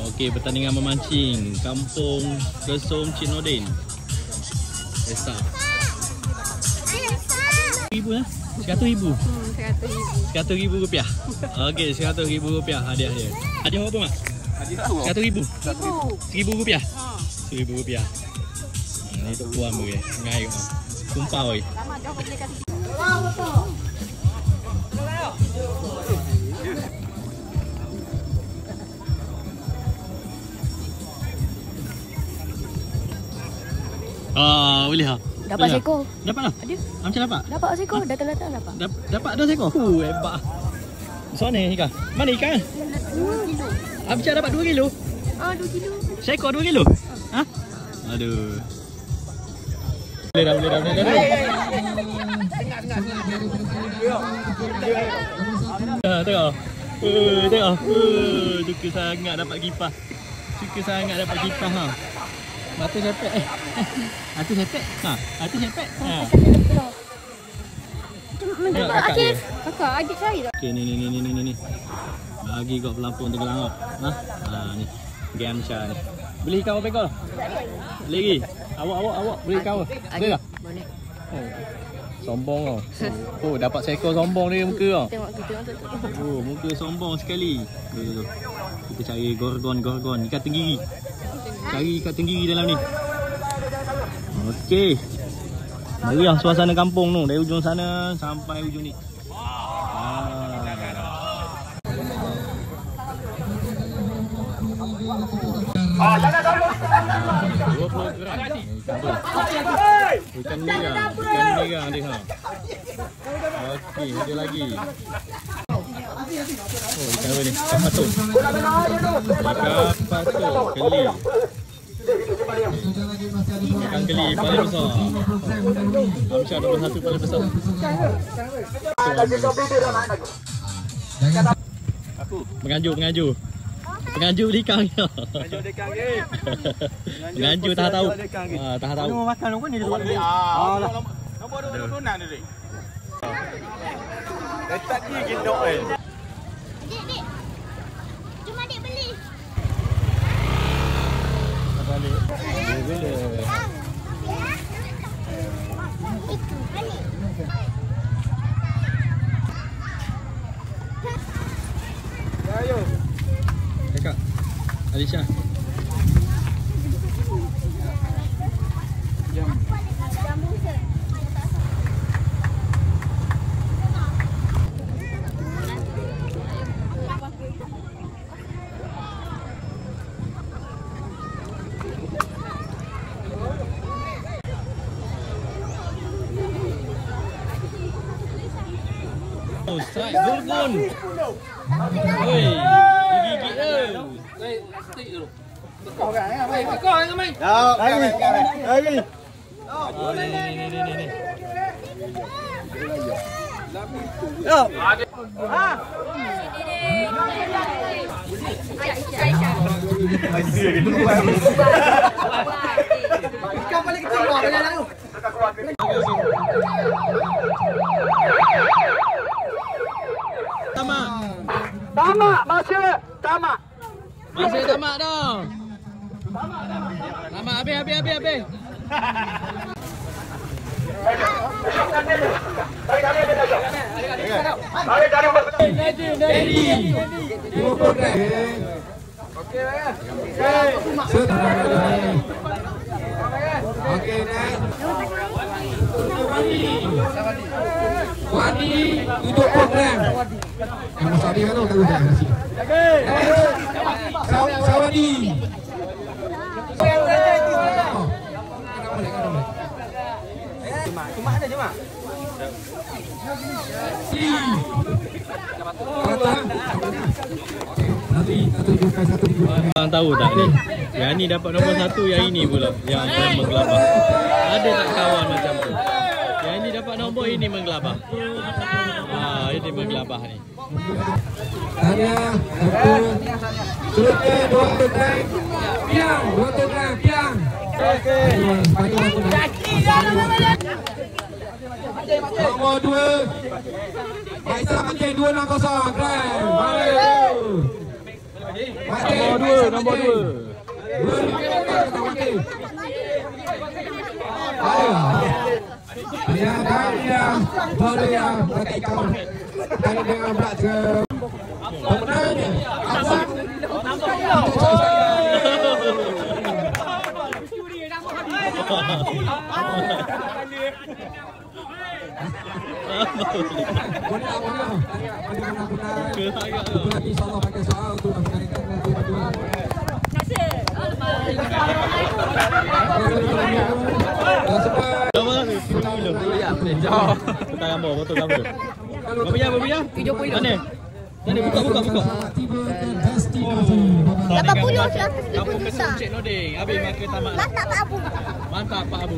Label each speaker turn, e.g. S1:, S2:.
S1: Okey, pertandingan memancing Kampung Kesom Cik Nordin. Esa. RM1,000 lah. RM100,000. RM100,000. Okey, RM100,000 hadiah dia. Hadiah apa mak? RM100,000. RM1,000. RM1,000. Ni tu puan boleh. Ngai kau. Sumpah oi. Boleh ha?
S2: Dapat seekor.
S1: Dapat lah?
S2: Ada.
S1: Macam dapat?
S2: Dapat seekor, datang-datang dapat.
S1: Dapat 2 seekor? Hebat. Soal ni ikan. Mana ikan?
S2: 2 kilo.
S1: Abca dapat 2 kilo?
S2: 2 kilo.
S1: Seekor 2 kilo? Ha? Aduh. Boleh dah. Tengok. Tengok. Suka sangat dapat kipas. Ha. Batu sepet. Batu sepet. Ha. Batu sepet. Ha.
S2: Kakak, adik cari tak?
S1: Okey, ni. Bagi kau pelampung tenggelam kau. Ha, ni. Game Amca ni. Beli ikan berapa ekor? Beli lagi. Awak beli ikan apa? Boleh tak?
S2: Boleh.
S1: Sombong kau. Dapat seekor sombong dia muka kau.
S2: Tengok tu.
S1: Muka sombong sekali. Tu. Kita cari gorgon, ikan tenggiri. Cari ikan tenggiri dalam ni. Okey. Meriah suasana kampung tu dari ujung sana sampai ujung ni.
S3: Jangan dulu.
S1: 20 gram. Ikan merah dia ha. Okey, ada lagi. Ikan apa ni? Ikan patung. Keli. Ikan keli paling besar. Amca 21 paling besar. Pengaju beli ikan ni. Pengaju tak tahu. Tak tahu.
S3: Mau makan apa ni dia buat ni? Nombor 2 ni dia. Letak dia gendok eh.
S4: Dik. Cuma dik beli.
S1: Balik. Bila.
S3: Ayo.
S1: Kakak. Alisha. Strike gorgon. Oi, gigi dia. Stick dulu. Tekau kan? Tekau dengan main.
S3: Lagi.
S1: Ni.
S3: Ikan paling kecil kau dengan lalu. Tamak masih tamak.
S1: Masih tamak dah. Tamak habis.
S3: Okey.
S5: Wadi untuk program. Yang Mas Adi kan tu tak nasi. Sawadi.
S3: Cuma ada je mak.
S5: Nanti satu juta satu juta.
S1: Abang tahu tak ni? Yang ni dapat nombor 1 yang ini pula yang akan menggelabah. Ada tak kawan macam tu? Yang ini dapat nombor ini menggelabah. Ini menggelabah ni.
S5: Tanya satu. Surutnya 2 gram. Piang 2 gram piang. Okey. Nombor 2. Faisal makin 260 gram. Baik.
S1: Nombor 2. Betul gambar, betul gambar. Berapa ya? 70. Mana? Mana buka.
S4: 80 100 ribu juta.
S1: Cik Nordin, habis maka tamat.
S4: Mantap Pak Abu.
S1: Mantap Pak Abu.